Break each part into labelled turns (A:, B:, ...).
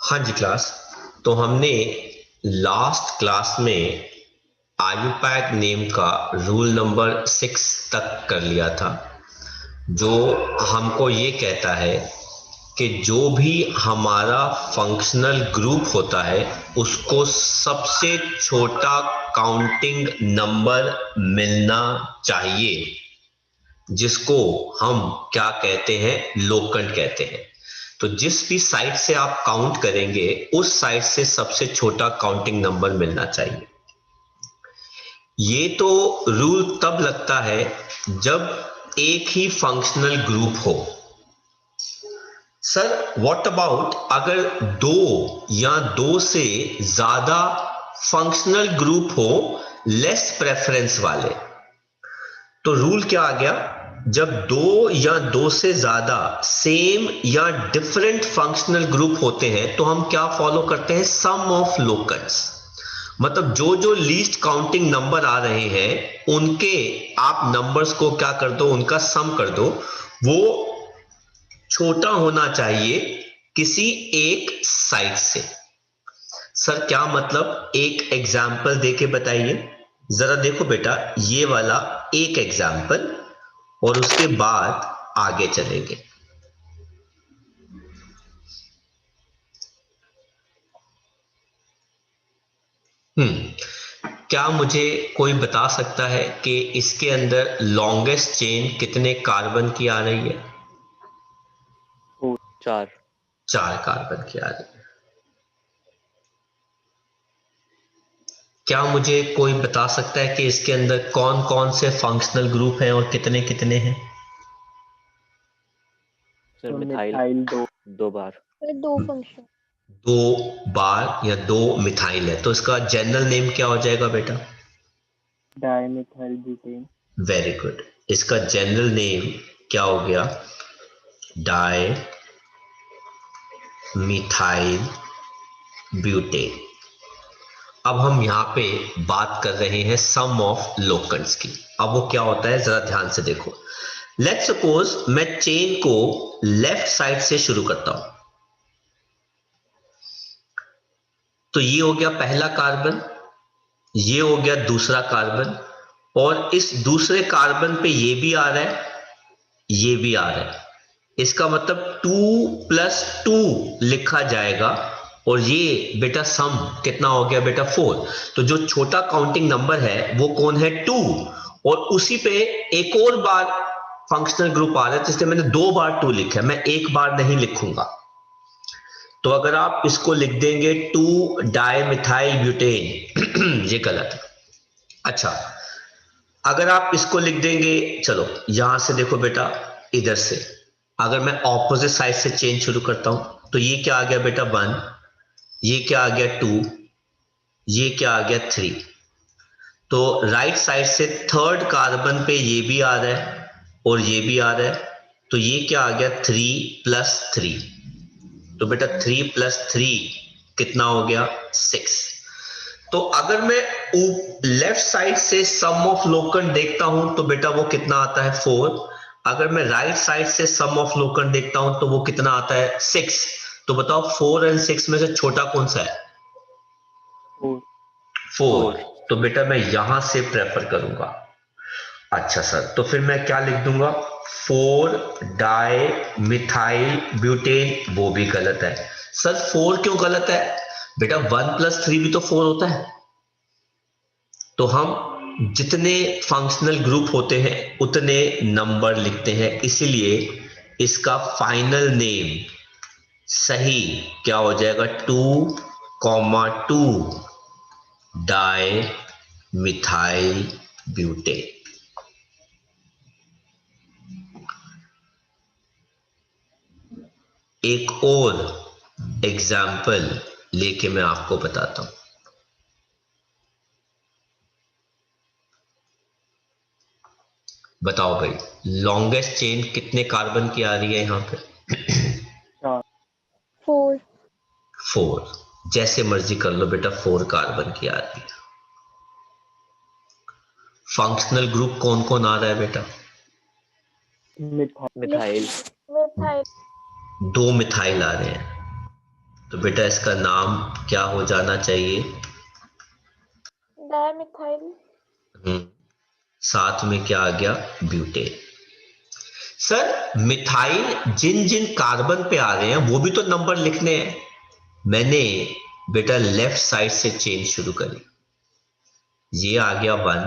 A: हाँ जी क्लास। तो हमने लास्ट क्लास में आयुपैक नेम का रूल नंबर 6 तक कर लिया था, जो हमको ये कहता है कि जो भी हमारा फंक्शनल ग्रुप होता है उसको सबसे छोटा काउंटिंग नंबर मिलना चाहिए, जिसको हम क्या कहते हैं, लोकंट कहते हैं। तो जिस भी साइड से आप काउंट करेंगे उस साइड से सबसे छोटा काउंटिंग नंबर मिलना चाहिए। ये तो रूल तब लगता है जब एक ही फंक्शनल ग्रुप हो। सर व्हाट अबाउट अगर दो या दो से ज्यादा फंक्शनल ग्रुप हो, लेस प्रेफरेंस वाले? तो रूल क्या आ गया, जब दो या दो से ज्यादा सेम या डिफरेंट फंक्शनल ग्रुप होते हैं तो हम क्या फॉलो करते हैं, सम ऑफ लोकल्स। मतलब जो जो लीस्ट काउंटिंग नंबर आ रहे हैं उनके आप नंबर्स को क्या कर दो, उनका सम कर दो। वो छोटा होना चाहिए किसी एक साइड से। सर क्या मतलब, एक एग्जाम्पल देके बताइए जरा। देखो बेटा, ये वाला एक एग्जाम्पल और उसके बाद आगे चलेंगे। क्या मुझे कोई बता सकता है कि इसके अंदर लॉन्गेस्ट चेन कितने कार्बन की आ रही है?
B: 4।
A: 4 कार्बन की आ रही है। क्या मुझे कोई बता सकता है कि इसके अंदर कौन कौन से फंक्शनल ग्रुप हैं और कितने कितने हैं?
B: सर मिथाइल 2 बार।
C: दो फंक्शन।
A: 2 बार या 2 मिथाइल है, तो इसका जनरल नेम क्या हो जाएगा बेटा?
D: Dimethyl butane.
A: Very good. इसका जनरल नेम क्या हो गया? Di methyl butane. अब हम यहाँ पे बात कर रहे हैं सम ऑफ लोकंट्स की। अब वो क्या होता है जरा ध्यान से देखो। लेट्स सपोज मैं चेन को लेफ्ट साइड से शुरू करता हूं, तो ये हो गया पहला कार्बन, ये हो गया दूसरा कार्बन, और इस दूसरे कार्बन पे ये भी आ रहा है, ये भी आ रहा है। इसका मतलब 2+2 लिखा जाएगा। और ये बेटा सम कितना हो गया बेटा, 4। तो जो छोटा काउंटिंग नंबर है वो कौन है, 2। और उसी पे एक और बार फंक्शनल ग्रुप आ रहा है, जिससे मैंने 2 बार 2 लिखा है, मैं एक बार नहीं लिखूंगा। तो अगर आप इसको लिख देंगे 2 डाइमिथाइल ब्यूटेन ये गलत है। अच्छा, अगर आप इसको लिख देंगे, चलो यहां से देखो बेटा, इधर से अगर मैं ऑपोजिट साइड से चेंज शुरू करता हूं तो ये क्या आ गया बेटा, 1। ये क्या आ गया, 2। ये क्या आ गया, 3। तो राइट साइड से थर्ड कार्बन पे ये भी आ रहा है और ये भी आ रहा है, तो ये क्या आ गया, 3+3। तो बेटा 3+3 कितना हो गया, 6। तो अगर मैं लेफ्ट साइड से सम ऑफ लोकंट देखता हूं तो बेटा वो कितना आता है, 4। अगर मैं राइट साइड से सम ऑफ लोकंट देखता हूं तो वो कितना आता है, 6। तो बताओ 4 और 6 में से छोटा कौन सा है, 4। तो बेटा मैं यहां से प्रेफर करूंगा। अच्छा सर, तो फिर मैं क्या लिख दूंगा, 4 डाई मिथाइल ब्यूटेन। वो भी गलत है। सर 4 क्यों गलत है बेटा, 1+3 भी तो 4 होता है। तो हम जितने फंक्शनल ग्रुप होते हैं उतने नंबर लिखते हैं, इसीलिए इसका फाइनल नेम सही क्या हो जाएगा, 2,2 डाई मिथाइल ब्यूटेन। एक और एग्जाम्पल लेके मैं आपको बताता हूं। बताओ भाई, लॉन्गेस्ट चेन कितने कार्बन की आ रही है यहां पे?
C: 4।
A: 4। जैसे मर्जी कर लो बेटा, 4 कार्बन की आ रही है। फंक्शनल ग्रुप कौन कौन आ रहा है बेटा?
B: मिथाइल।
A: 2 मिथाइल आ रहे हैं। तो बेटा इसका नाम क्या हो जाना चाहिए?
C: डायमिथाइल।
A: साथ में क्या आ गया? ब्यूटेन। सर मिथाइल जिन जिन कार्बन पे आ रहे हैं वो भी तो नंबर लिखने हैं। मैंने बेटा लेफ्ट साइड से चेन शुरू करी। ये आ गया 1,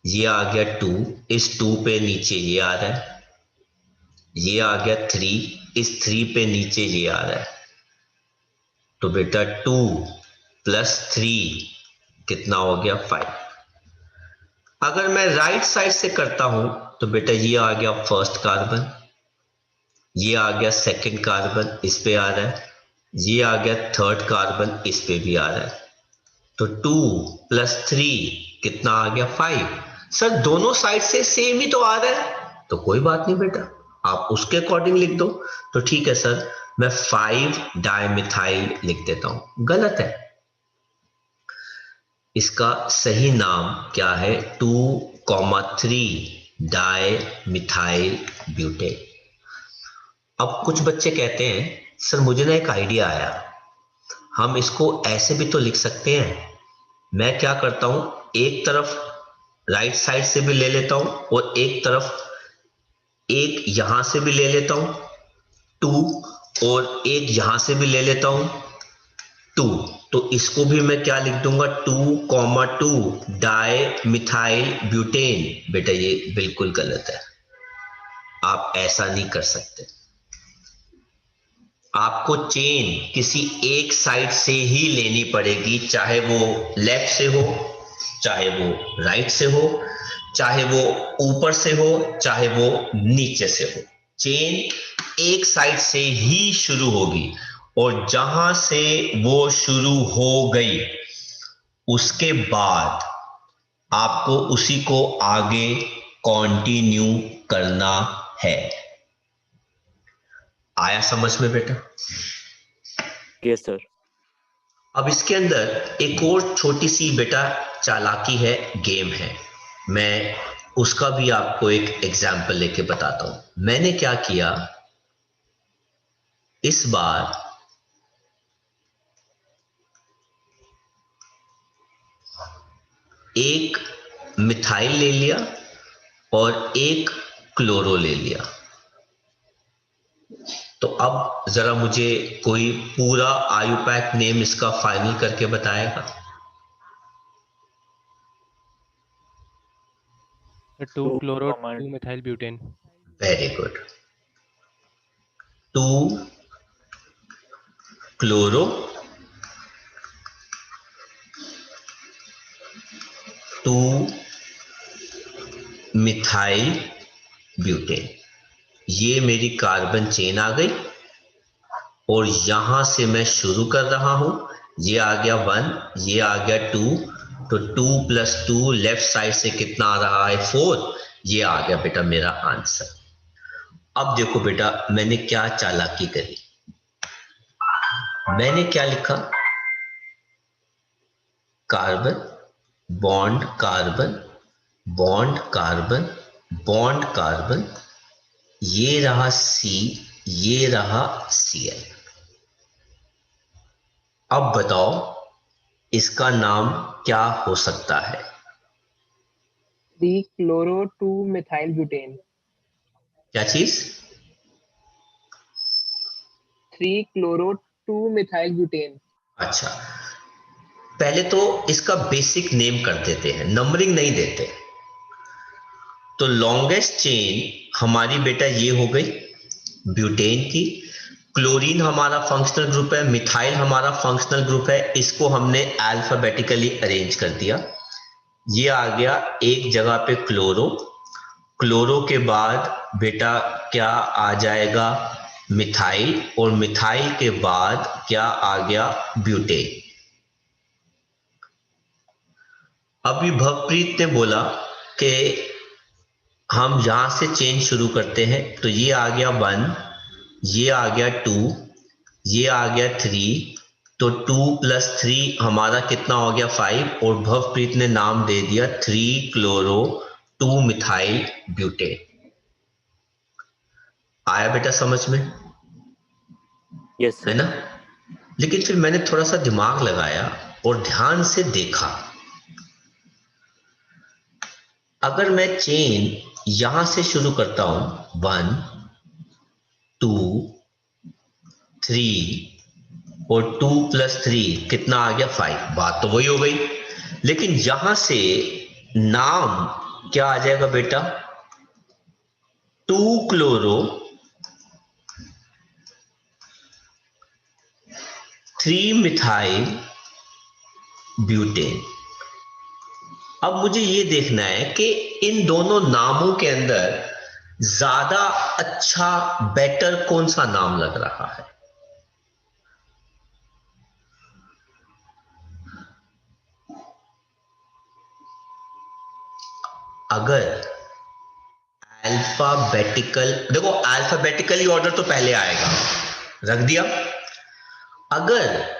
A: ये आ गया 2, इस 2 पे नीचे ये आ रहा है, ये आ गया 3, इस 3 पे नीचे ये आ रहा है। तो बेटा 2 + 3 कितना हो गया? 5। अगर मैं राइट साइड से करता हूं तो बेटा ये आ गया फर्स्ट कार्बन, ये आ गया सेकंड कार्बन, इस पे आ रहा है, ये आ गया थर्ड कार्बन, इस पे भी आ रहा है। तो 2 + 3 कितना आ गया? 5। सर दोनों साइड से सेम ही तो आ रहा है, तो कोई बात नहीं बेटा, आप उसके अकॉर्डिंग लिख दो। तो ठीक है सर, मैं 5 डायमिथाइल लिख देता हूं। गलत है, इसका सही नाम क्या है? 2,3 डायमिथाइल ब्यूटेन। अब कुछ बच्चे कहते हैं सर मुझे ना एक आइडिया आया, हम इसको ऐसे भी तो लिख सकते हैं। मैं क्या करता हूं, एक तरफ राइट साइड से भी ले लेता हूं और एक तरफ एक यहां से भी ले लेता हूं 2, और एक यहां से भी ले लेता हूं 2। तो इसको भी मैं क्या लिख दूंगा? 2,2 डाई मिथाइल ब्यूटेन। बेटा ये बिल्कुल गलत है, आप ऐसा नहीं कर सकते। आपको चेन किसी एक साइड से ही लेनी पड़ेगी, चाहे वो लेफ्ट से हो, चाहे वो राइट से हो, चाहे वो ऊपर से हो, चाहे वो नीचे से हो। चेन एक साइड से ही शुरू होगी और जहां से वो शुरू हो गई उसके बाद आपको उसी को आगे कंटिन्यू करना है। आया समझ में बेटा?
B: Yes sir.
A: अब इसके अंदर एक और छोटी सी बेटा चालाकी है, गेम है। मैं उसका भी आपको एक एग्जाम्पल लेके बताता हूं। मैंने क्या किया, इस बार एक मिथाइल ले लिया और एक क्लोरो ले लिया। तो अब जरा मुझे कोई पूरा आयुपैक नेम इसका फाइनल करके बताएगा?
E: 2 chloro 2 methyl butane.
A: Very good. 2 chloro 2 methyl butane. ये मेरी कार्बन चेन आ गई और यहां से मैं शुरू कर रहा हूं। ये आ गया 1, ये आ गया 2, तो 2 + 2 लेफ्ट साइड से कितना आ रहा है? 4। ये आ गया बेटा मेरा आंसर। अब देखो बेटा मैंने क्या चालाकी करी, मैंने क्या लिखा? Carbon bond carbon bond carbon bond carbon, ये रहा C, ये रहा Cl। अब बताओ इसका नाम क्या हो सकता है?
F: 3 क्लोरो 2 मिथाइल ब्यूटेन।
A: क्या चीज?
F: 3 क्लोरो 2 मिथाइल ब्यूटेन।
A: अच्छा, पहले तो इसका बेसिक नेम कर देते हैं, नंबरिंग नहीं देते। तो लॉन्गेस्ट चेन हमारी बेटा ये हो गई ब्यूटेन की। क्लोरीन हमारा फंक्शनल ग्रुप है, मिथाइल हमारा फंक्शनल ग्रुप है, इसको हमने अल्फाबेटिकली अरेंज कर दिया। ये आ गया एक जगह पे क्लोरो, क्लोरो के बाद बेटा क्या आ जाएगा? मिथाइल, और मिथाइल के बाद क्या आ गया? ब्यूटेन। अभी भवप्रीत ने बोला कि हम यहां से चेन शुरू करते हैं, तो ये आ गया 1, ये आ गया 2, ये आ गया 3, तो 2 + 3 हमारा कितना हो गया? 5। और भवप्रीत ने नाम दे दिया 3 क्लोरो 2 मिथाइल ब्यूटेन। आया बेटा समझ में?
B: यस
A: है
B: सर।
A: ना? लेकिन फिर मैंने थोड़ा सा दिमाग लगाया और ध्यान से देखा, अगर मैं चेन यहां से शुरू करता हूं 1 2 3 और 2 + 3 कितना आ गया 5, बात तो वही हो गई। लेकिन यहां से नाम क्या आ जाएगा बेटा, 2 क्लोरो 3 मिथाइल ब्यूटेन। अब मुझे ये देखना है कि इन दोनों नामों के अंदर ज्यादा अच्छा बेटर कौन सा नाम लग रहा है। अगर अल्फाबेटिकल, देखो अल्फाबेटिकली ऑर्डर तो पहले आएगा, रख दिया। अगर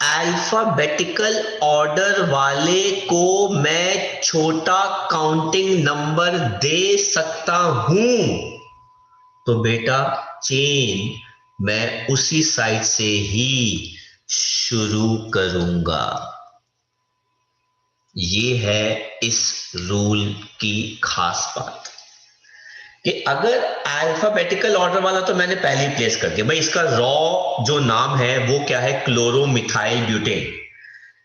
A: अल्फाबेटिकल ऑर्डर वाले को मैं छोटा काउंटिंग नंबर दे सकता हूं तो बेटा चेन मैं उसी साइड से ही शुरू करूंगा। ये है इस रूल की खास बात कि अगर अल्फाबेटिकल ऑर्डर वाला तो मैंने पहले ही प्लेस कर दिया भाई, इसका रॉ जो नाम है वो क्या है, क्लोरोमिथाइल ब्यूटेन।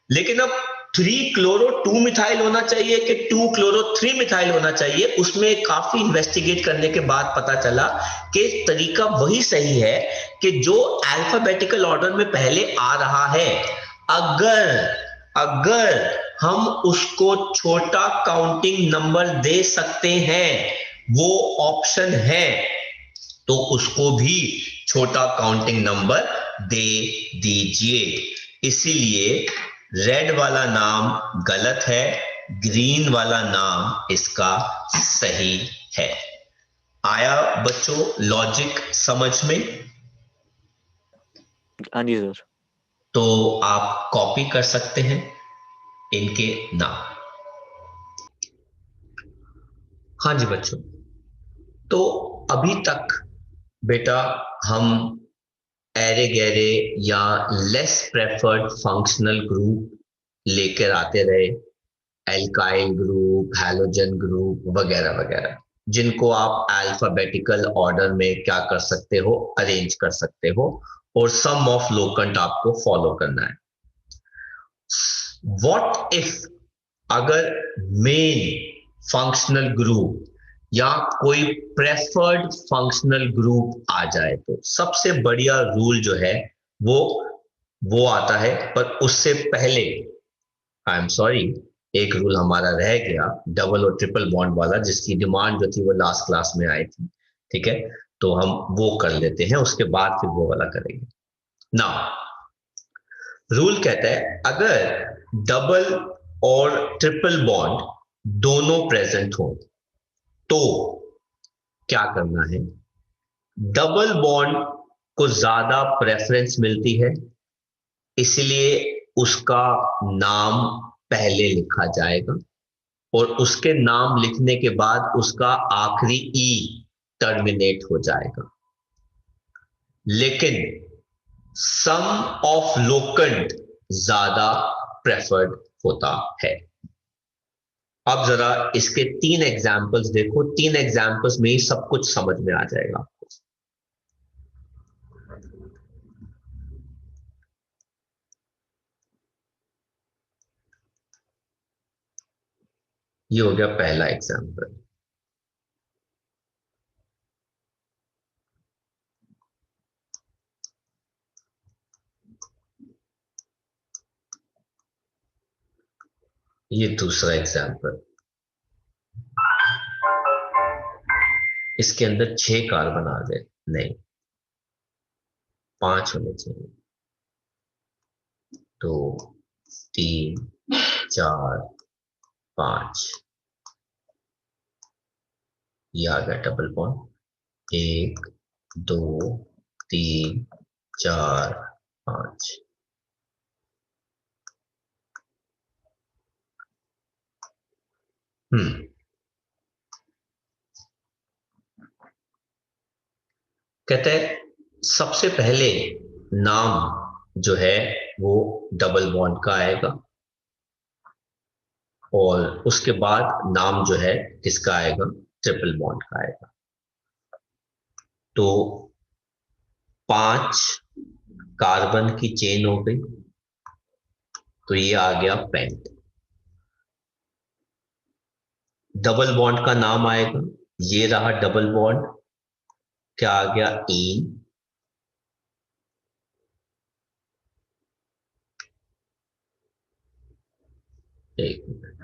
A: लेकिन अब 3 क्लोरो 2 मिथाइल होना चाहिए कि 2 क्लोरो 3 मिथाइल होना चाहिए, उसमें काफी इन्वेस्टिगेट करने के बाद पता चला कि तरीका वही सही है कि जो अल्फाबेटिकल ऑर्डर में पहले आ रहा है, अगर अगर हम उसको छोटा काउंटिंग नंबर दे सकते हैं, वो ऑप्शन है, तो उसको भी छोटा काउंटिंग नंबर दे दीजिए। इसीलिए रेड वाला नाम गलत है, ग्रीन वाला नाम इसका सही है। आया बच्चों लॉजिक समझ में?
B: हाँ जी सर।
A: तो आप कॉपी कर सकते हैं इनके नाम। हाँ जी बच्चों, तो अभी तक बेटा हम एरे गैरे या लेस प्रेफर्ड फंक्शनल ग्रुप लेकर आते रहे, एल्काइल ग्रुप, हैलोजन ग्रुप वगैरह वगैरह, जिनको आप अल्फाबेटिकल ऑर्डर में क्या कर सकते हो, अरेंज कर सकते हो, और सम ऑफ लोकेंट आपको फॉलो करना है। व्हाट इफ अगर मेन फंक्शनल ग्रुप या कोई प्रेफर्ड फंक्शनल ग्रुप आ जाए, तो सबसे बढ़िया रूल जो है वो आता है। पर उससे पहले आई एम सॉरी, एक रूल हमारा रह गया, डबल और ट्रिपल बॉन्ड वाला, जिसकी डिमांड जो थी वो लास्ट क्लास में आई थी। ठीक है, तो हम वो कर लेते हैं, उसके बाद फिर वो वाला करेंगे ना। रूल कहता है अगर डबल और ट्रिपल बॉन्ड दोनों प्रेजेंट हो तो क्या करना है, डबल बॉन्ड को ज्यादा प्रेफरेंस मिलती है, इसलिए उसका नाम पहले लिखा जाएगा और उसके नाम लिखने के बाद उसका आखिरी ई टर्मिनेट हो जाएगा। लेकिन सम ऑफ लोकेंट ज्यादा प्रेफर्ड होता है। अब जरा इसके 3 एग्जाम्पल्स देखो, 3 एग्जाम्पल्स में ही सब कुछ समझ में आ जाएगा आपको। ये हो गया पहला एग्जाम्पल। ये दूसरा एग्जाम्पल, इसके अंदर 6 कार्बन आ गए, नहीं 5 होने चाहिए, 2 3 4 5, ये आ गया डबल बॉन्ड, 1 2 3 4 5। कहते हैं सबसे पहले नाम जो है वो डबल बॉन्ड का आएगा, और उसके बाद नाम जो है किसका आएगा, ट्रिपल बॉन्ड का आएगा। तो 5 कार्बन की चेन हो गई, तो ये आ गया पेंट। डबल बॉन्ड का नाम आएगा, ये रहा डबल बॉन्ड, क्या आ गया, ईन। एक मिनट,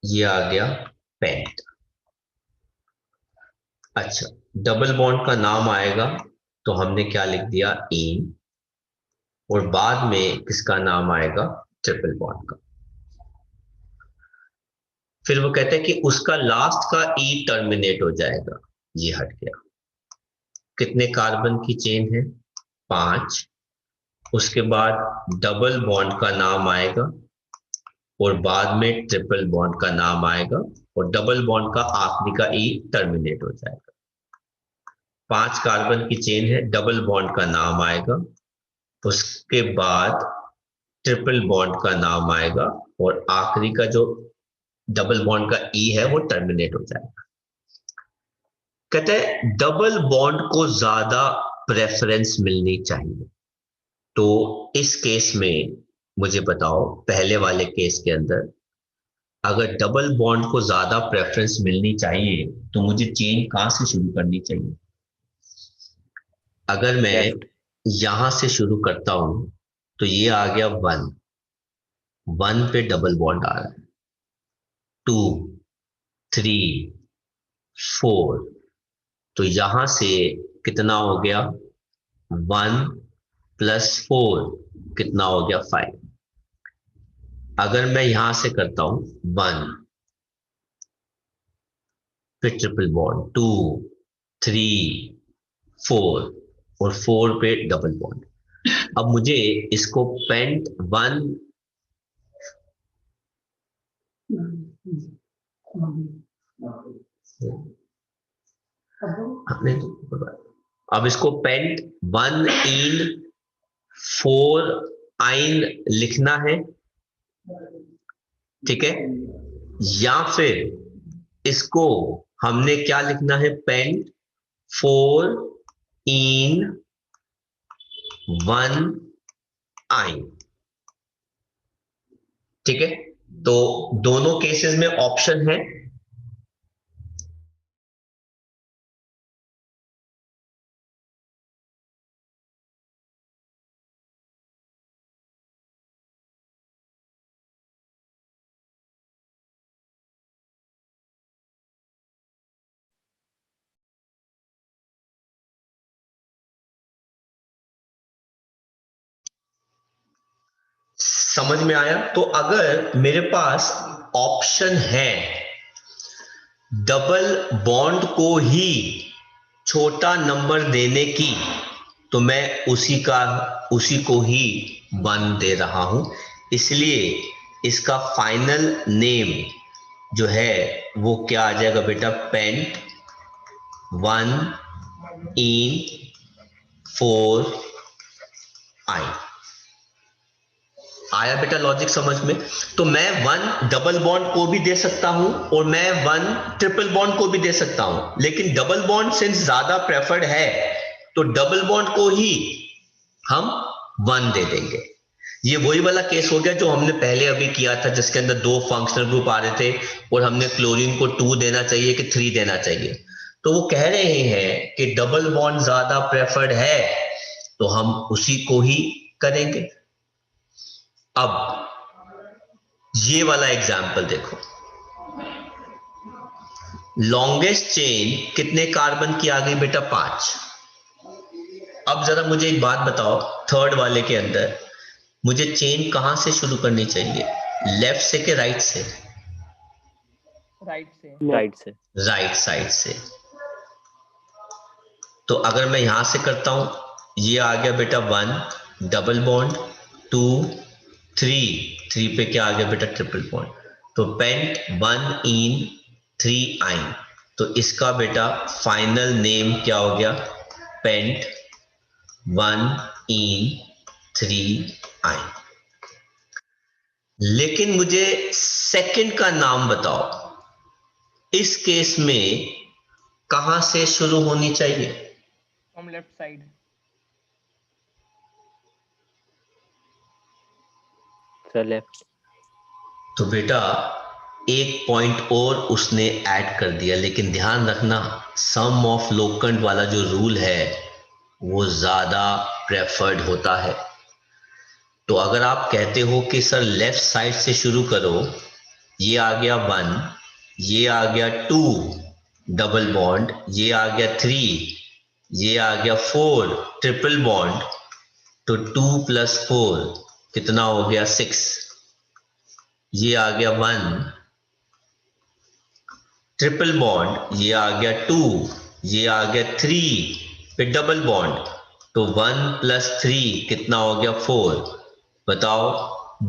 A: ये आ गया पेंट। अच्छा, डबल बॉन्ड का नाम आएगा तो हमने क्या लिख दिया, ईन, और बाद में किसका नाम आएगा, ट्रिपल बॉन्ड का। फिर वो कहते हैं कि उसका लास्ट का ई टर्मिनेट हो जाएगा, ये हट गया। कितने कार्बन की चेन है, 5। उसके बाद डबल बॉन्ड का नाम आएगा और बाद में ट्रिपल बॉन्ड का नाम आएगा, और डबल बॉन्ड का आखिरी का ई टर्मिनेट हो जाएगा। 5 कार्बन की चेन है, डबल बॉन्ड का नाम आएगा, उसके बाद ट्रिपल बॉन्ड का नाम आएगा, और आखिरी का जो डबल बॉन्ड का ई है वो टर्मिनेट हो जाएगा। कहते हैं डबल बॉन्ड को ज्यादा प्रेफरेंस मिलनी चाहिए। तो इस केस में मुझे बताओ, पहले वाले केस के अंदर अगर डबल बॉन्ड को ज्यादा प्रेफरेंस मिलनी चाहिए तो मुझे चेन कहां से शुरू करनी चाहिए? अगर मैं
B: लेफ्ट।
A: यहां से शुरू करता हूं तो ये आ गया 1 पे डबल बॉन्ड आ रहा है, 2, 3, 4, तो यहां से कितना हो गया, 1 + 4 कितना हो गया, 5। अगर मैं यहां से करता हूं 1, फिर ट्रिपल बॉन्ड, 2, 3, 4, और 4 पे डबल बॉन्ड। अब मुझे इसको पेंट 1 अब इसको पेंट 1 इन 4 आइन लिखना है, ठीक है, या फिर इसको हमने क्या लिखना है, पेंट 4 इन 1 आइन, ठीक है। तो दोनों केसेस में ऑप्शन है, समझ में आया? तो अगर मेरे पास ऑप्शन है डबल बॉन्ड को ही छोटा नंबर देने की, तो मैं उसी को ही 1 दे रहा हूं। इसलिए इसका फाइनल नेम जो है वो क्या आ जाएगा बेटा, पेंट 1 इन 4 आई। आया बेटा लॉजिक समझ में? तो मैं 1 डबल बॉन्ड को भी दे सकता हूं और मैं 1 ट्रिपल बॉन्ड को भी दे सकता हूं, लेकिन डबल बॉन्ड सिंस ज्यादा प्रेफर्ड है तो डबल बॉन्ड को ही हम 1 दे देंगे। ये वही वाला केस हो गया जो हमने पहले अभी किया था, जिसके अंदर 2 फंक्शनल ग्रुप आ रहे थे और हमने क्लोरीन को 2 देना चाहिए कि 3 देना चाहिए। तो वो कह रहे हैं कि डबल बॉन्ड ज्यादा प्रेफर्ड है तो हम उसी को ही करेंगे। अब ये वाला एग्जाम्पल देखो, लॉन्गेस्ट चेन कितने कार्बन की आ गई बेटा, 5। अब जरा मुझे एक बात बताओ, थर्ड वाले के अंदर मुझे चेन कहां से शुरू करनी चाहिए, लेफ्ट से कि राइट से?
F: राइट से।
B: राइट से।
A: राइट साइड से। तो अगर मैं यहां से करता हूं, ये आ गया बेटा 1 डबल बॉन्ड, 2 3 पे क्या आ गया बेटा ट्रिपल बॉन्ड, तो पेंट 1 इन 3 आइन, तो इसका बेटा फाइनल नेम क्या हो गया, पेंट 1 इन 3 आइन। लेकिन मुझे सेकंड का नाम बताओ, इस केस में कहां से शुरू होनी चाहिए?
F: From left side.
B: Sir left.
A: तो बेटा एक पॉइंट और उसने ऐड कर दिया, लेकिन ध्यान रखना सम ऑफ लोकंड वाला जो रूल है वो ज्यादा प्रेफर्ड होता है। तो अगर आप कहते हो कि सर लेफ्ट साइड से शुरू करो, ये आ गया 1, ये आ गया 2 डबल बॉन्ड, ये आ गया 3, ये आ गया 4 ट्रिपल बॉन्ड, तो 2 + 4 कितना हो गया 6, ये आ गया 1 ट्रिपल बॉन्ड, ये आ गया 2, ये आ गया 3 पे डबल बॉन्ड, तो 1 + 3 कितना हो गया 4। बताओ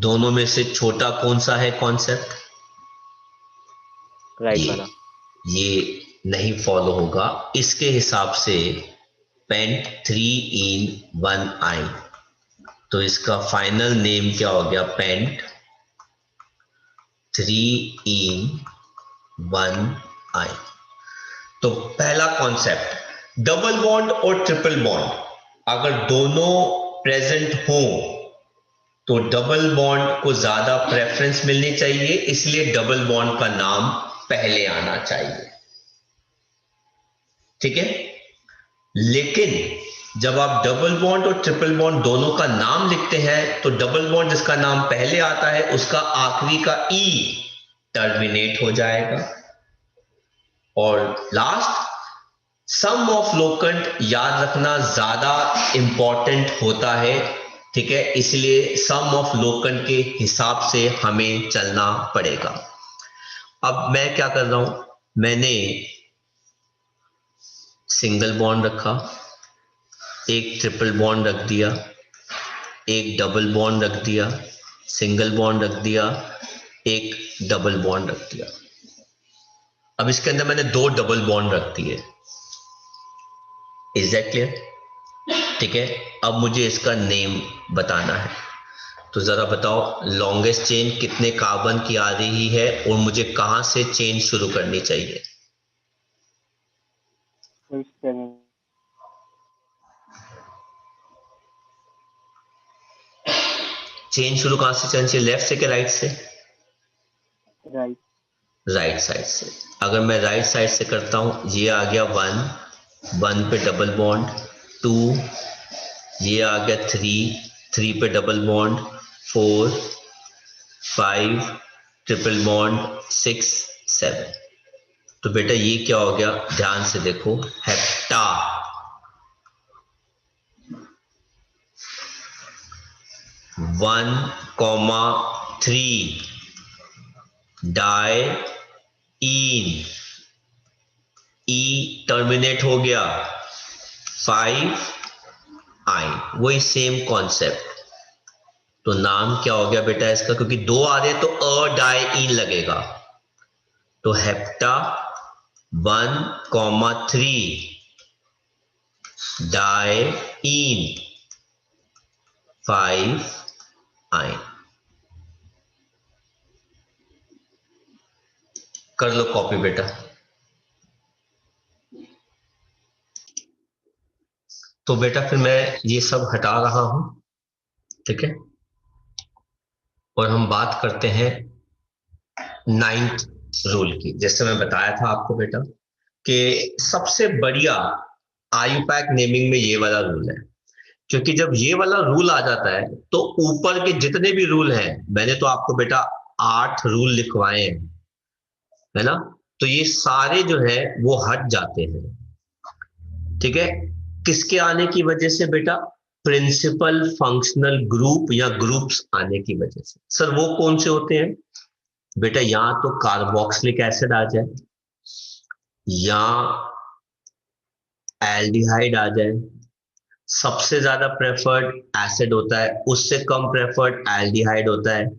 A: दोनों में से छोटा कौन सा है कॉन्सेप्ट?
B: राइट वाला।
A: ये नहीं फॉलो होगा। इसके हिसाब से पेंट 3 इन 1 आइन, तो इसका फाइनल नेम क्या हो गया, पेंट 3 इन 1 आइन। तो पहला कॉन्सेप्ट, डबल बॉन्ड और ट्रिपल बॉन्ड अगर दोनों प्रेजेंट हो तो डबल बॉन्ड को ज्यादा प्रेफरेंस मिलनी चाहिए, इसलिए डबल बॉन्ड का नाम पहले आना चाहिए, ठीक है। लेकिन जब आप डबल बॉन्ड और ट्रिपल बॉन्ड दोनों का नाम लिखते हैं तो डबल बॉन्ड जिसका नाम पहले आता है उसका आखिरी का ई टर्मिनेट हो जाएगा, और लास्ट सम ऑफ लोकंट याद रखना ज्यादा इंपॉर्टेंट होता है, ठीक है, इसलिए सम ऑफ लोकंट के हिसाब से हमें चलना पड़ेगा। अब मैं क्या कर रहा हूं, मैंने सिंगल बॉन्ड रखा, एक ट्रिपल बॉन्ड रख दिया, एक डबल बॉन्ड रख दिया, सिंगल बॉन्ड रख दिया, एक डबल बॉन्ड रख दिया। अब इसके अंदर मैंने 2 डबल बॉन्ड रख दिए, इज दैट क्लियर? ठीक है, अब मुझे इसका नेम बताना है, तो जरा बताओ लॉन्गेस्ट चेन कितने कार्बन की आ रही है और मुझे कहां से चेन शुरू करनी चाहिए? चेन शुरू कहां से करनी चाहिए, लेफ्ट से कि राइट से?
D: राइट।
A: राइट साइड से। अगर मैं राइट साइड से करता हूं, ये आ गया 1 पे डबल बॉन्ड, 2 ये आ गया 3 पे डबल बॉन्ड, 4 5 ट्रिपल बॉन्ड, 6 7। तो बेटा ये क्या हो गया, ध्यान से देखो, हेप्टा। 1,3 डाई इन, ई टर्मिनेट हो गया, 5 आइन, वही सेम कॉन्सेप्ट। तो नाम क्या हो गया बेटा इसका, क्योंकि 2 आ रहे तो अ डाई इन लगेगा, तो हेप्टा 1,3 डाई इन 5 आइन। कर लो कॉपी बेटा। तो बेटा फिर मैं ये सब हटा रहा हूं, ठीक है, और हम बात करते हैं 9th रूल की। जैसे मैं बताया था आपको बेटा कि सबसे बढ़िया आयुपैक नेमिंग में ये वाला रूल है, क्योंकि जब ये वाला रूल आ जाता है तो ऊपर के जितने भी रूल हैं, मैंने तो आपको बेटा 8 रूल लिखवाए हैं, है ना, तो ये सारे जो है वो हट जाते हैं, ठीक है। किसके आने की वजह से बेटा, प्रिंसिपल फंक्शनल ग्रुप या ग्रुप्स आने की वजह से। सर वो कौन से होते हैं बेटा, या तो कार्बोक्सिलिक एसिड आ जाए, या एल्डिहाइड आ जाए, सबसे ज्यादा प्रेफर्ड एसिड होता है, उससे कम प्रेफर्ड एल्डिहाइड होता है,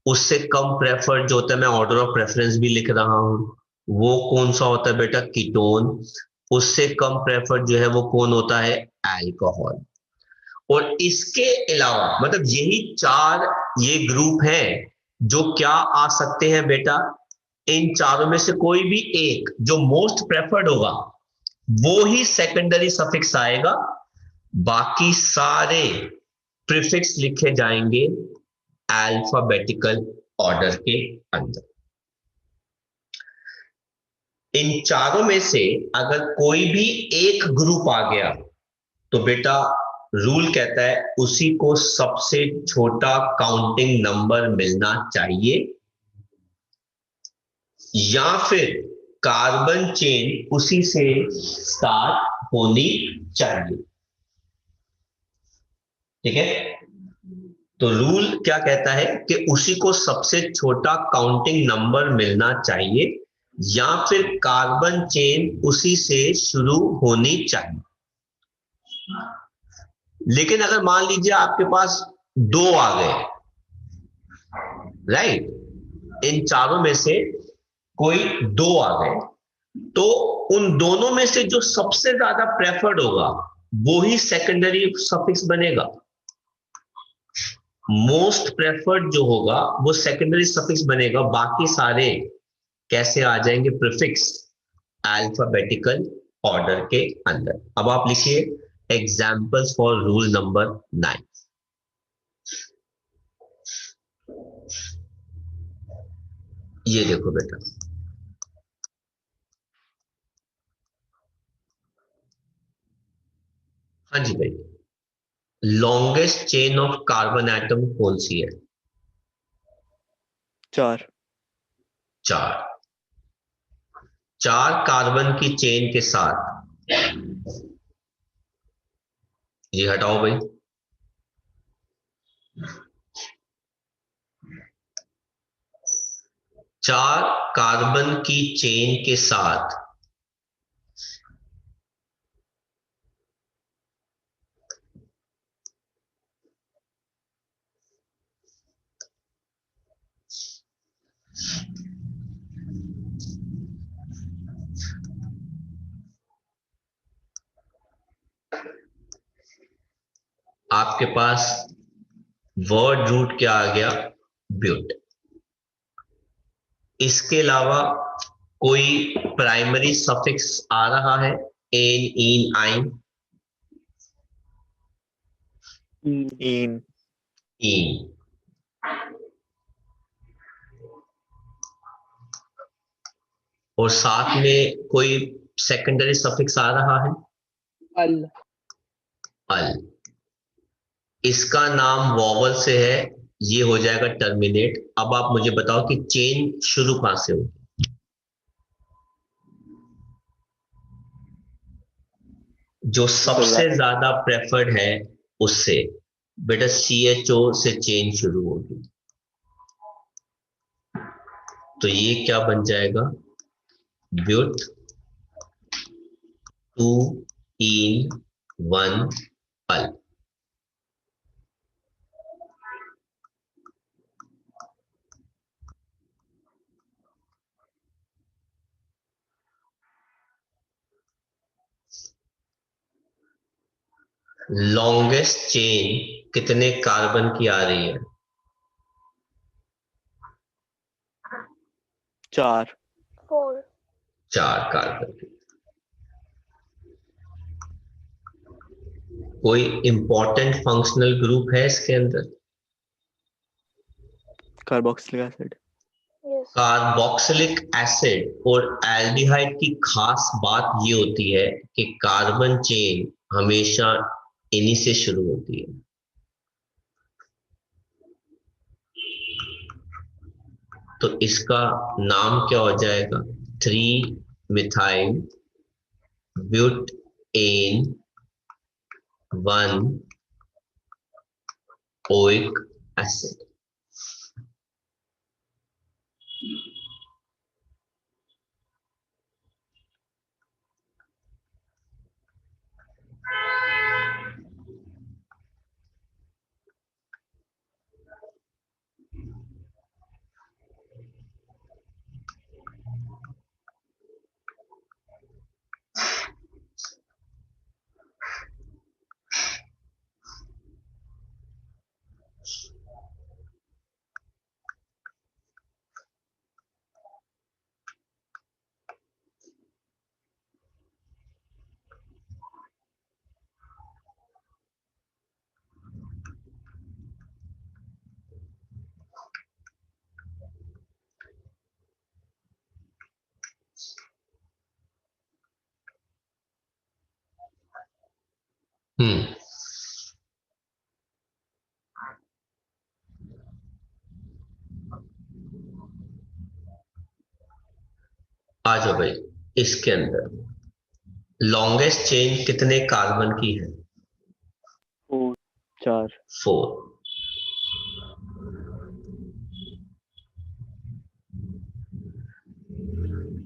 A: उससे कम प्रेफर्ड जो होता है, मैं ऑर्डर ऑफ प्रेफरेंस भी लिख रहा हूं, वो कौन सा होता है बेटा, कीटोन। उससे कम प्रेफर्ड जो है वो कौन होता है, अल्कोहल। और इसके अलावा मतलब यही चार ये ग्रुप हैं जो क्या आ सकते हैं बेटा, इन चारों में से कोई भी एक जो मोस्ट प्रेफर्ड होगा वो ही सेकेंडरी सफिक्स आएगा, बाकी सारे प्रीफिक्स लिखे जाएंगे अल्फाबेटिकल ऑर्डर के अंदर। इन चारों में से अगर कोई भी एक ग्रुप आ गया तो बेटा रूल कहता है उसी को सबसे छोटा काउंटिंग नंबर मिलना चाहिए, या फिर कार्बन चेन उसी से स्टार्ट होनी चाहिए। ठीक है, तो रूल क्या कहता है कि उसी को सबसे छोटा काउंटिंग नंबर मिलना चाहिए या फिर कार्बन चेन उसी से शुरू होनी चाहिए। लेकिन अगर मान लीजिए आपके पास दो आ गए, राइट, इन चारों में से कोई दो आ गए, तो उन दोनों में से जो सबसे ज्यादा प्रेफर्ड होगा वो ही सेकेंडरी सफिक्स बनेगा। मोस्ट प्रेफर्ड जो होगा वो सेकेंडरी सफिक्स बनेगा, बाकी सारे कैसे आ जाएंगे, प्रीफिक्स अल्फाबेटिकल ऑर्डर के अंदर। अब आप लिखिए एग्जाम्पल्स फॉर रूल नंबर 9। ये देखो बेटा, हाँ जी भाई, longest chain of carbon atom कौन सी है,
B: 4।
A: 4। 4 कार्बन की चेन के साथ, ये हटाओ भाई, 4 कार्बन की चेन के साथ आपके पास वर्ड रूट क्या आ गया, ब्यूट। इसके अलावा कोई प्राइमरी सफिक्स आ रहा है, एन, इन, आइन,
B: इन।
A: इन। और साथ में कोई सेकेंडरी सफिक्स आ रहा है,
F: अल।
A: अल। इसका नाम वॉवल से है, ये हो जाएगा टर्मिनेट। अब आप मुझे बताओ कि चेन शुरू कहां से होगी, जो सबसे ज्यादा प्रेफर्ड है उससे बेटा CHO से चेन शुरू होगी, तो ये क्या बन जाएगा, but 2 en 1 al. Longest chain कितने कार्बन की आ रही है,
B: 4।
C: 4.
A: 4 कार्बन की। कोई इंपॉर्टेंट फंक्शनल ग्रुप है इसके अंदर,
B: carboxylic acid.
C: Yes.
A: Carboxylic acid और एल्डिहाइड की खास बात ये होती है कि कार्बन चेन हमेशा इन्हीं से शुरू होती है। तो इसका नाम क्या हो जाएगा, 3 मिथाइल ब्यूटेन 1 ओइक एसिड। हम्म, आ जाओ भाई। इसके अंदर लॉन्गेस्ट चेन कितने कार्बन की है?
D: 4,
B: 4,
A: 4।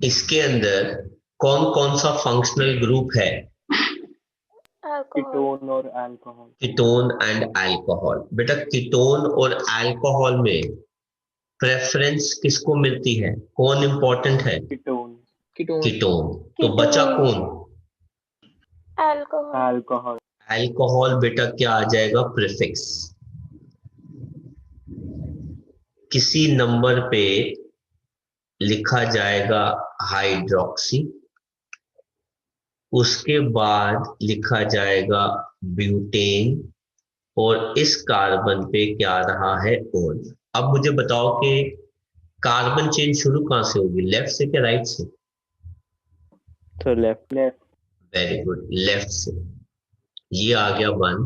A: इसके अंदर कौन कौन सा फंक्शनल ग्रुप है?
C: alcohol,
D: कीटोन और अल्कोहल।
A: Ketone and alcohol. बेटा कीटोन और अल्कोहल में प्रेफरेंस किसको मिलती है? कौन इंपॉर्टेंट है?
D: कीटोन।
F: Ketone,
A: ketone. तो बचा
C: ketone,
A: कौन?
C: alcohol,
D: alcohol.
A: अल्कोहल। बेटा क्या आ जाएगा? प्रीफिक्स। किसी नंबर पे लिखा जाएगा हाइड्रोक्सी, उसके बाद लिखा जाएगा ब्यूटेन, और इस कार्बन पे क्या रहा है? ओन। अब मुझे बताओ कि कार्बन चेन शुरू कहां से होगी, लेफ्ट से क्या राइट से?
B: तो left.
D: Left.
A: Very good, left से। ये आ गया 1,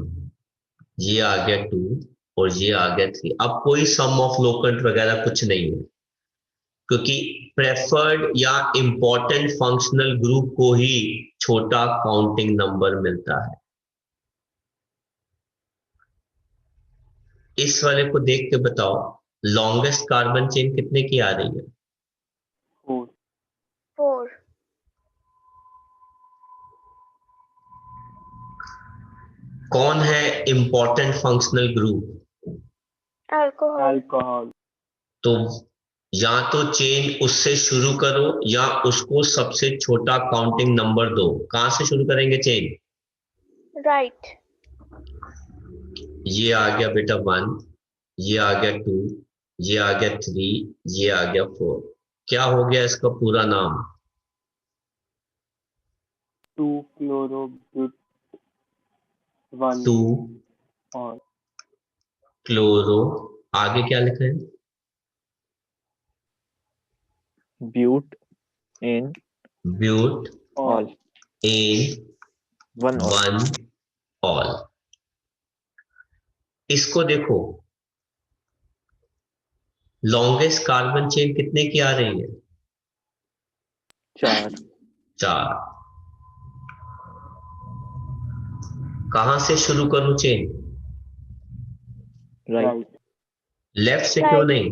A: ये आ गया 2, और ये आ गया 3। अब कोई सम ऑफ लोकेंट वगैरह कुछ नहीं है, क्योंकि प्रेफर्ड या इंपॉर्टेंट फंक्शनल ग्रुप को ही छोटा काउंटिंग नंबर मिलता है। इस वाले को देख के बताओ, लॉन्गेस्ट कार्बन चेन कितने की आ रही है?
D: 4,
C: 4,
A: कौन है important functional group?
C: alcohol,
D: alcohol.
A: तो या तो चेन उससे शुरू करो या उसको सबसे छोटा काउंटिंग नंबर दो। कहां से शुरू करेंगे चेन?
C: right,
A: ये आ गया बेटा 1, ये आ गया 2, ये आ गया 3, ये आ गया 4। क्या हो गया इसका पूरा नाम?
D: 2 क्लोरोब्यूट 1
A: टू
D: और
A: क्लोरो, आगे क्या लिखा है?
B: But en
A: but
B: al.
A: En
B: 1 al.
A: 1 al. इसको देखो, लॉन्गेस्ट कार्बन चेन कितने की आ रही है?
B: 4,
A: 4। कहां से शुरू करूं चेन?
B: राइट।
D: राइट।
A: लेफ्ट से क्यों
C: right,
A: नहीं?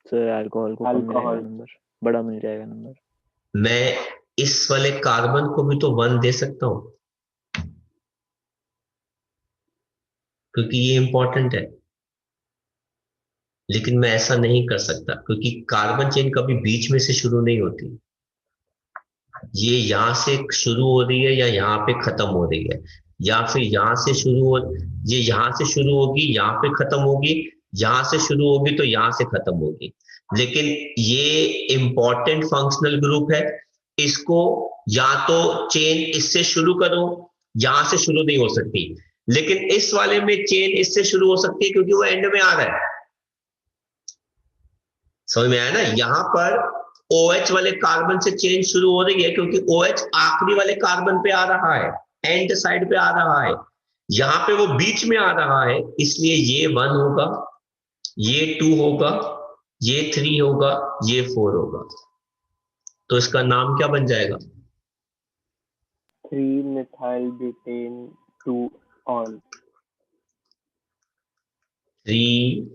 B: सर अल्कोहल को कम मिलेगा
D: अल्कोहल।
B: नंबर, बड़ा मिल जाएगा नंबर।
A: मैं इस वाले कार्बन को भी तो 1 दे सकता हूं, क्योंकि ये इंपॉर्टेंट है। लेकिन मैं ऐसा नहीं कर सकता, क्योंकि कार्बन चेन कभी बीच में से शुरू नहीं होती। ये यहां से शुरू हो रही है या यहाँ पे खत्म हो रही है, या फिर यहां से शुरू हो, ये यहां से शुरू होगी यहाँ पे खत्म होगी, यहां से शुरू होगी तो यहां से खत्म होगी। लेकिन ये इंपॉर्टेंट फंक्शनल ग्रुप है, इसको या तो चेन इससे शुरू करो, यहां से शुरू नहीं हो सकती। लेकिन इस वाले में चेन इससे शुरू हो सकती है, क्योंकि वो एंड में आ रहा है। समझ में आया ना? यहां पर OH वाले कार्बन से चेन शुरू हो रही है, क्योंकि OH आखिरी वाले कार्बन पे आ रहा है, एंड साइड पे आ रहा है। यहां पे वो बीच में आ रहा है, इसलिए ये 1 होगा, ये 2 होगा, ये 3 होगा, ये 4 होगा। तो इसका नाम क्या बन जाएगा?
D: 3 methyl butane 2 all.
A: 3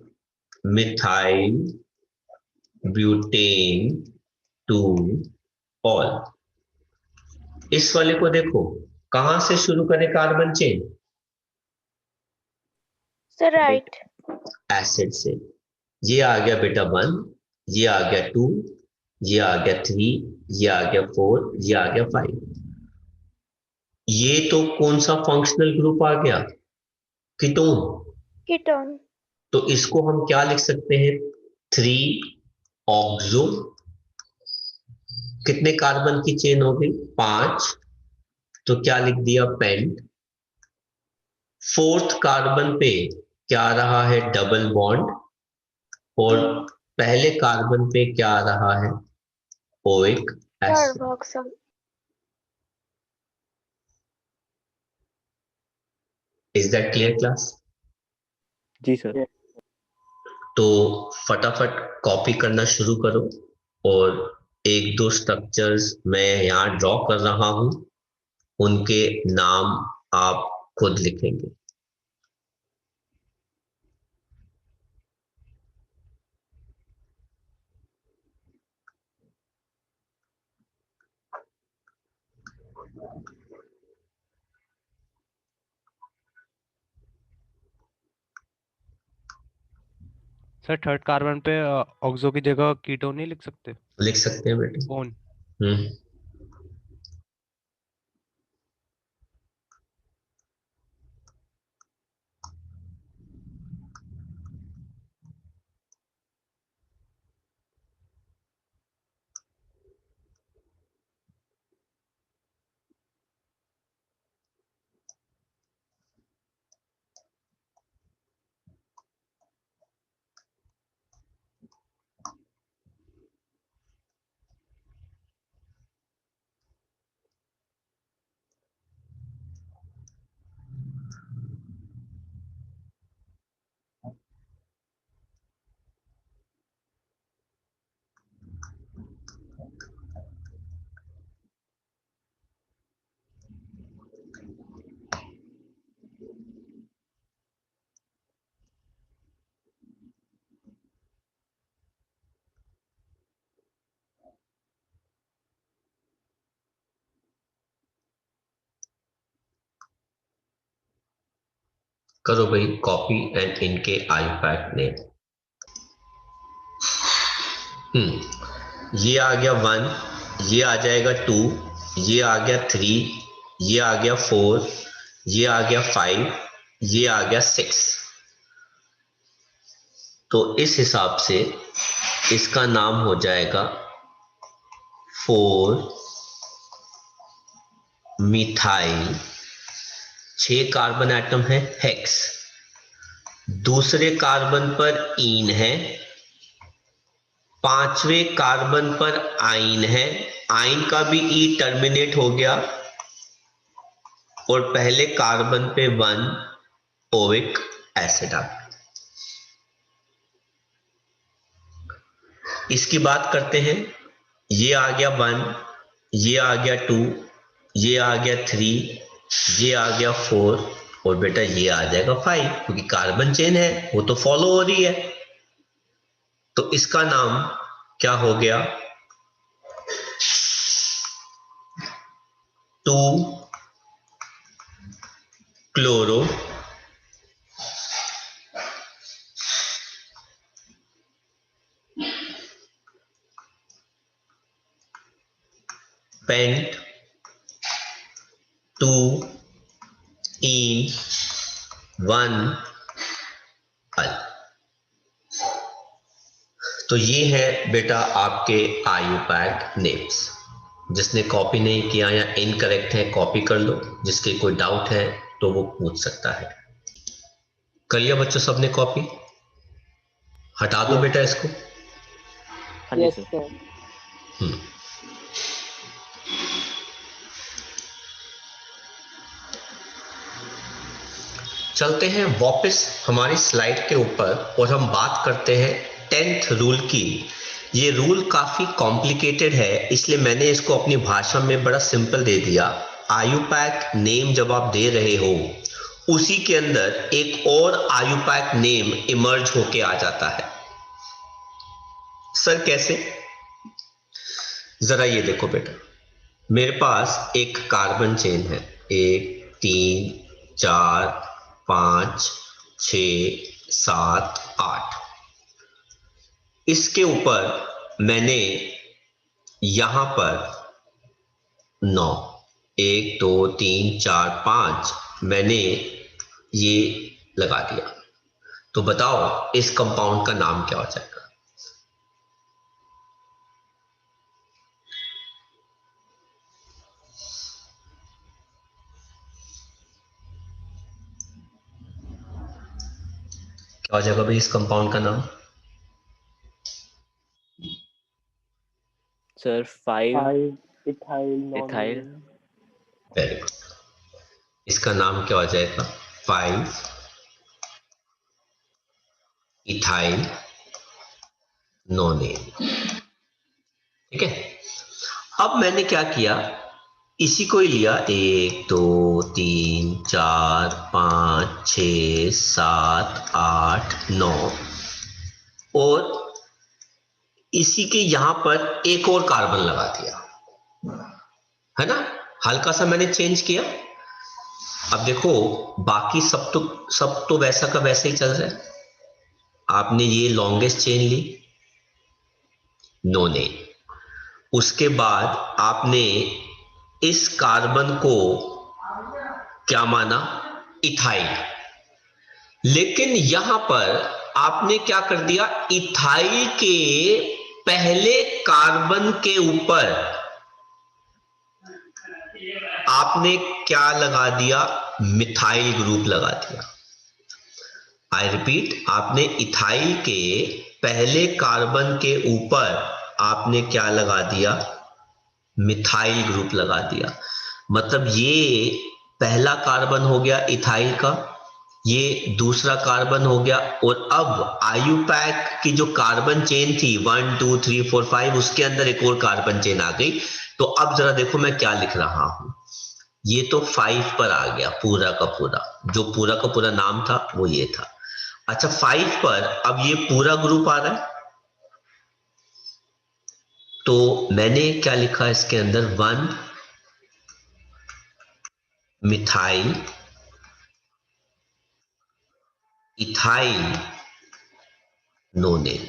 A: methyl butane 2 all. इस वाले को देखो, कहां से शुरू करें carbon chain?
C: so right,
A: acid से। ये आ गया बेटा 1, ये आ गया 2, ये आ गया 3, ये आ गया 4, ये आ गया 5। ये तो कौन सा फंक्शनल ग्रुप आ गया? कीटोन।
C: ketone,
A: तो इसको हम क्या लिख सकते हैं? 3 ऑक्सो। कितने कार्बन की चेन हो गई? 5। तो क्या लिख दिया? पेंट। फोर्थ कार्बन पे क्या आ रहा है? Double bond. और पहले कार्बन पे क्या आ रहा है? Oic acid.
C: carboxyl,
A: is that clear class?
B: जी सर।
A: तो फटाफट कॉपी करना शुरू करो और एक दो स्ट्रक्चर्स मैं यहाँ ड्रॉ कर रहा हूं, उनके नाम आप खुद लिखेंगे।
E: सर थर्ड कार्बन पे ऑक्सो की जगह कीटोन नहीं लिख सकते?
A: लिख सकते हैं बेटे।
E: ओन।
A: करो भाई कॉपी एंड इनके आईपैड नेम। ये आ गया 1, ये आ जाएगा 2, ये आ गया 3, ये आ गया 4, ये आ गया 5, ये आ गया 6। तो इस हिसाब से इसका नाम हो जाएगा 4 मिथाइल। 6 कार्बन एटम है, हेक्स। दूसरे कार्बन पर ईन है, 5वें कार्बन पर आइन है, आइन का भी ई टर्मिनेट हो गया, और पहले कार्बन पे 1 ओइक एसिड आ गया। इसकी बात करते हैं। ये आ गया 1, ये आ गया 2, ये आ गया 3, ये आ गया 4, और बेटा ये आ जाएगा 5, क्योंकि कार्बन चेन है वो तो फॉलो हो रही है। तो इसका नाम क्या हो गया? 2 क्लोरो पेंट 2 इन 1 अल। तो ये है बेटा आपके आयुपैक नेम्स। जिसने कॉपी नहीं किया या इनकरेक्ट है कॉपी कर लो, जिसके कोई डाउट है तो वो पूछ सकता है। कर लिया बच्चों सबने कॉपी? हटा दो बेटा इसको।
B: हाँ जी
F: यस
B: सर।
F: सर।
A: चलते हैं वापस हमारी स्लाइड के ऊपर और हम बात करते हैं 10th रूल की। ये रूल काफी कॉम्प्लिकेटेड है, इसलिए मैंने इसको अपनी भाषा में बड़ा सिंपल दे दिया। आयुपैक नेम जब आप दे रहे हो, उसी के अंदर एक और आयुपैक नेम इमर्ज होके आ जाता है। सर कैसे? जरा ये देखो बेटा, मेरे पास एक कार्बन चेन है, 1 3 4 5 6 7 8। इसके ऊपर मैंने यहां पर 9, 1 2 3 4 5 मैंने ये लगा दिया। तो बताओ इस कंपाउंड का नाम क्या हो जाएगा? क्या हो जाएगा भाई इस कंपाउंड का नाम?
B: Sir 5
D: 5 ethyl
B: ethyl.
A: Very good. इसका नाम क्या हो जाएगा? 5 इथाइल नोनेन। ठीक है, अब मैंने क्या किया, इसी को ही लिया, 1 2 3 4 5 6 7 8 9, और इसी के यहां पर एक और कार्बन लगा दिया, है ना, हल्का सा मैंने चेंज किया। अब देखो बाकी सब तो वैसा का वैसे ही चल रहा है। आपने ये लॉन्गेस्ट चेन ली, नोनेन, उसके बाद आपने इस कार्बन को क्या माना, इथाइल, लेकिन यहां पर आपने क्या कर दिया, इथाइल के पहले कार्बन के ऊपर आपने क्या लगा दिया, मिथाइल ग्रुप लगा दिया। आई रिपीट, आपने इथाइल के पहले कार्बन के ऊपर आपने क्या लगा दिया, मिथाइल ग्रुप लगा दिया। मतलब ये पहला कार्बन हो गया इथाइल का, ये दूसरा कार्बन हो गया, और अब आयुपैक की जो कार्बन चेन थी 1 2 3 4 5, उसके अंदर एक और कार्बन चेन आ गई। तो अब जरा देखो मैं क्या लिख रहा हूं, ये तो 5 पर आ गया पूरा का पूरा, जो पूरा का पूरा नाम था वो ये था। अच्छा 5 पर अब ये पूरा ग्रुप आ रहा है, तो मैंने क्या लिखा इसके अंदर, 1 मिथाइल इथाइल नोनेन।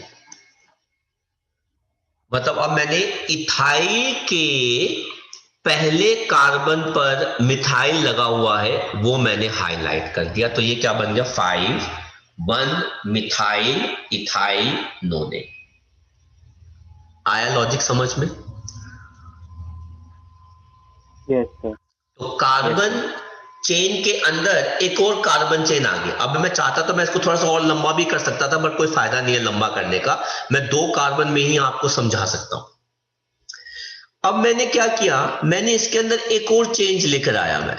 A: मतलब अब मैंने इथाइल के पहले कार्बन पर मिथाइल लगा हुआ है वो मैंने हाईलाइट कर दिया, तो ये क्या बन गया, 5 1 मिथाइल इथाइल नोनेन। आया लॉजिक समझ में?
D: Yes, sir.
A: तो कार्बन चेन के अंदर एक और कार्बन चेन आ गई। अब मैं चाहता तो मैं इसको थोड़ा सा और लंबा भी कर सकता था, बट कोई फायदा नहीं है लंबा करने का, मैं 2 कार्बन में ही आपको समझा सकता हूं। अब मैंने क्या किया, मैंने इसके अंदर एक और चेंज लेकर आया, मैं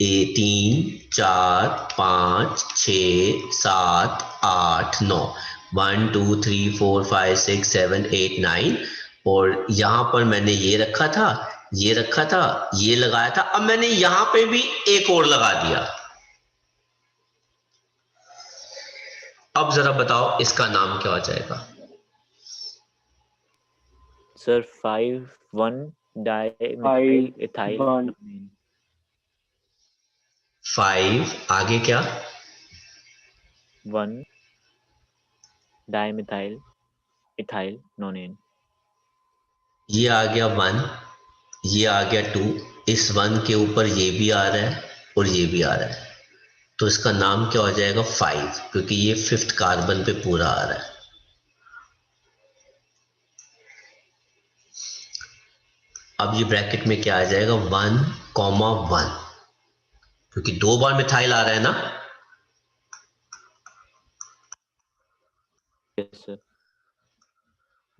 A: 3 4 5 6 7 8 9, 1 2 3 4 5 6 7 8 9, और यहां पर मैंने ये रखा था, ये रखा था, ये लगाया था। अब मैंने यहां पे भी एक और लगा दिया। अब जरा बताओ इसका नाम क्या हो जाएगा?
B: Sir 5 1 di
D: 5
B: methyl ethyl
D: 1
B: nonene.
A: 5 आगे क्या,
B: 1 डाई मिथाइल इथाइल नोनेन।
A: ये आ गया 1, ये आ गया 2, इस 1 के ऊपर ये भी आ रहा है और ये भी आ रहा है, तो इसका नाम क्या हो जाएगा, 5, क्योंकि ये 5th कार्बन पे पूरा आ रहा है। अब ये ब्रैकेट में क्या आ जाएगा, 1 1, क्योंकि 2 बार मिथाइल आ रहा है ना।
B: Yes sir.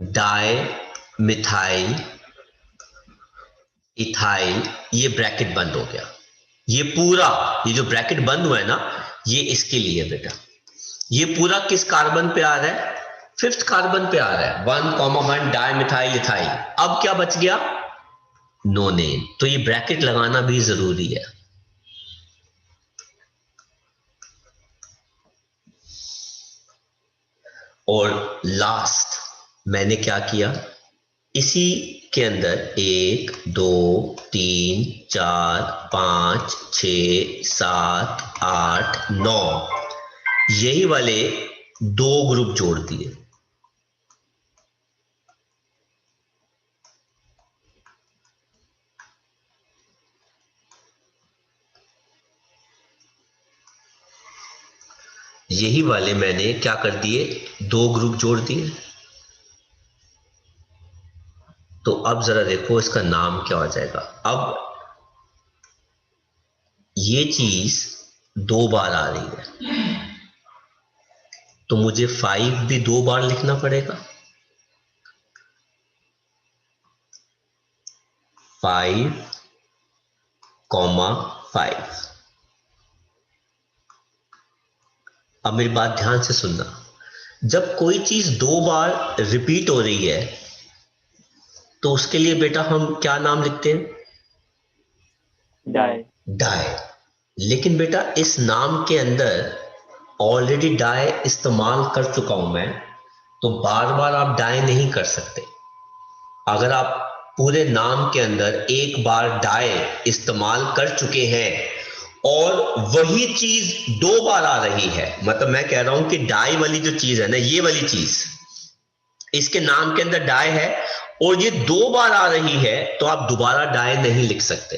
A: Di methyl ethyl, ये ब्रैकेट बंद हो गया। ये पूरा, ये जो ब्रैकेट बंद हुआ है ना, ये इसके लिए बेटा, ये पूरा किस कार्बन पे आ रहा है, 5th कार्बन पे आ रहा है, 1 1 डाई मिथाइल इथाइल। अब क्या बच गया, नोनेन, तो ये ब्रैकेट लगाना भी जरूरी है। और लास्ट मैंने क्या किया, इसी के अंदर 1 2 3 4 5 6 7 8 9, यही वाले 2 ग्रुप जोड़ दिए। यही वाले मैंने क्या कर दिए, 2 ग्रुप जोड़ दिए। तो अब जरा देखो इसका नाम क्या हो जाएगा। अब ये चीज 2 बार आ रही है, तो मुझे 5 भी 2 बार लिखना पड़ेगा, 5 5। अब मेरी बात ध्यान से सुनना, जब कोई चीज 2 बार रिपीट हो रही है तो उसके लिए बेटा हम क्या नाम लिखते हैं?
B: Di,
A: di. लेकिन बेटा इस नाम के अंदर ऑलरेडी डाई इस्तेमाल कर चुका हूं मैं, तो बार बार आप डाई नहीं कर सकते। अगर आप पूरे नाम के अंदर एक बार डाई इस्तेमाल कर चुके हैं और वही चीज 2 बार आ रही है, मतलब मैं कह रहा हूं कि डाई वाली जो चीज है ना, ये वाली चीज इसके नाम के अंदर डाई है और ये 2 बार आ रही है, तो आप दोबारा डाई नहीं लिख सकते।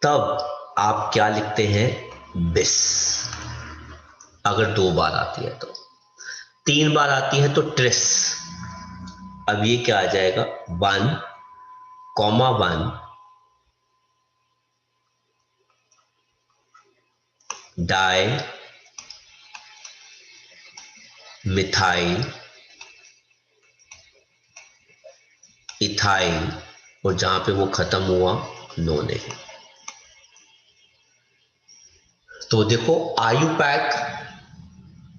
A: तब आप क्या लिखते हैं? बिस। अगर 2 बार आती है तो, 3 बार आती है तो ट्रिस। अब ये क्या आ जाएगा? 1, 1 डाई मिथाइल इथाइल, और जहां पे वो खत्म हुआ नोने। तो देखो आयुपैक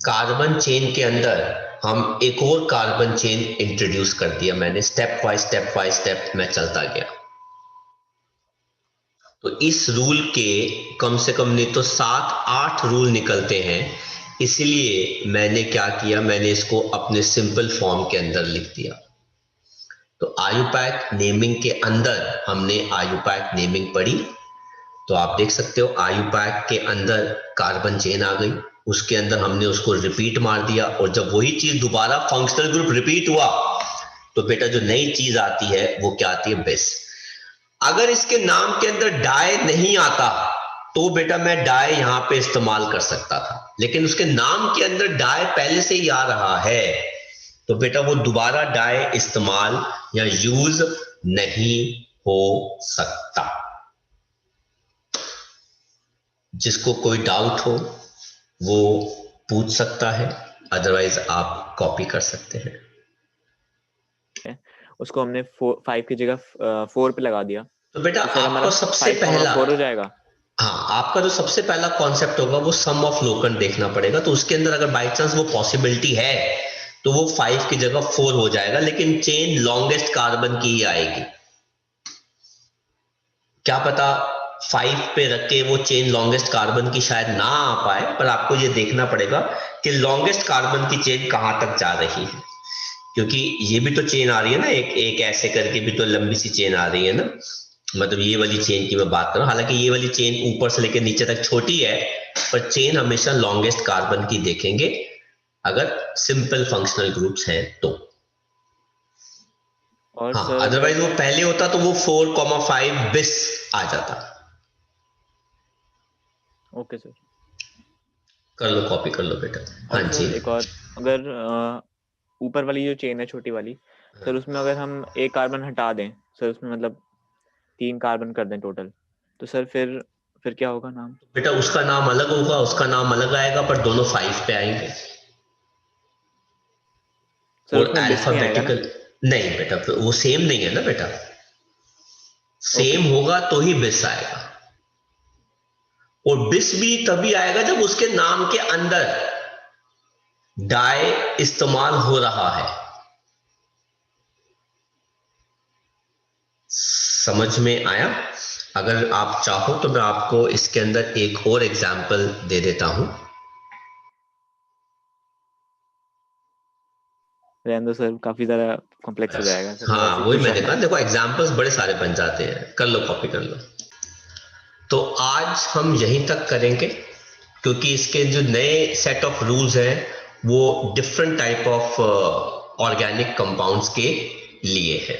A: कार्बन चेन के अंदर हम एक और कार्बन चेन इंट्रोड्यूस कर दिया मैंने, स्टेप बाय स्टेप मैं चलता गया। तो इस रूल के कम से कम नहीं तो 7-8 रूल निकलते हैं, इसलिए मैंने क्या किया, मैंने इसको अपने सिंपल फॉर्म के अंदर लिख दिया। तो आयुपैक नेमिंग के अंदर हमने आयुपैक नेमिंग पढ़ी, तो आप देख सकते हो आयुपैक के अंदर कार्बन चेन आ गई, उसके अंदर हमने उसको रिपीट मार दिया, और जब वही चीज दोबारा फंक्शनल ग्रुप रिपीट हुआ तो बेटा जो नई चीज आती है वो क्या आती है? बिस। अगर इसके नाम के अंदर डाई नहीं आता तो बेटा मैं डाई यहां पे इस्तेमाल कर सकता था, लेकिन उसके नाम के अंदर डाई पहले से ही आ रहा है, तो बेटा वो दोबारा डाई इस्तेमाल या यूज नहीं हो सकता। जिसको कोई डाउट हो वो पूछ सकता है, अदरवाइज आप कॉपी कर सकते हैं।
B: उसको हमने 5 की जगह 4 पे लगा दिया,
A: तो बेटा
B: तो सर हमारा
A: आपका सबसे
B: 5,
A: पहला
B: 4 हो जाएगा।
A: हाँ, आपका जो सबसे पहला कॉन्सेप्ट होगा वो सम ऑफ लोकन देखना पड़ेगा, तो उसके अंदर अगर बाई चांस वो पॉसिबिलिटी है तो वो 5 की जगह 4 हो जाएगा, लेकिन चेन लॉन्गेस्ट कार्बन की ही आएगी। क्या पता 5 पे रख के वो चेन लॉन्गेस्ट कार्बन की शायद ना आ पाए, पर आपको ये देखना पड़ेगा कि लॉन्गेस्ट कार्बन की चेन कहां तक जा रही है, क्योंकि ये भी तो चेन आ रही है ना, एक ऐसे करके भी तो लंबी सी चेन आ रही है ना, मतलब ये वाली चेन की मैं बात कर रहा हूं। हालांकि ये वाली चेन ऊपर से लेकर नीचे तक छोटी है, पर चेन हमेशा लॉन्गेस्ट कार्बन की देखेंगे अगर सिंपल फंक्शनल ग्रुप्स हैं तो।
B: और
A: हाँ,
B: सर
A: अदरवाइज वो पहले होता तो वो 4,5 बिस आ जाता।
B: Okay sir.
A: कर लो, कॉपी कर लो बेटा। हाँ
B: और
A: जी।
B: सर एक और, अगर ऊपर वाली जो चेन है छोटी वाली सर, उसमें अगर हम एक कार्बन हटा दें सर, उसमें मतलब 3 कार्बन कर दें टोटल, तो सर फिर क्या होगा नाम?
A: बेटा उसका नाम अलग होगा, उसका नाम अलग आएगा, पर दोनों 5 पे आएंगे।
B: सर
A: और
B: उसमें बिस नहीं आएगा ना?
A: अल्फाबेटिकल नहीं बेटा, वो सेम नहीं है ना बेटा, सेम
B: Okay.
A: होगा तो ही बिस आएगा, और बिस भी तभी आएगा जब उसके नाम के अंदर डाई इस्तेमाल हो रहा है। समझ में आया? अगर आप चाहो तो मैं आपको इसके अंदर एक और एग्जाम्पल दे देता हूं।
B: रहने दो सर, काफी ज्यादा कॉम्प्लेक्स हो जाएगा सर, मैं
A: हाँ,
B: वैसे ही
A: वही
B: पूछ
A: मैंने
B: रहा
A: कहा,
B: था।
A: देखो एग्जाम्पल्स बड़े सारे बन जाते हैं। कर लो, कॉपी कर लो। तो आज हम यहीं तक करेंगे, क्योंकि इसके जो नए सेट ऑफ रूल्स हैं वो different type of organic compounds के लिए है।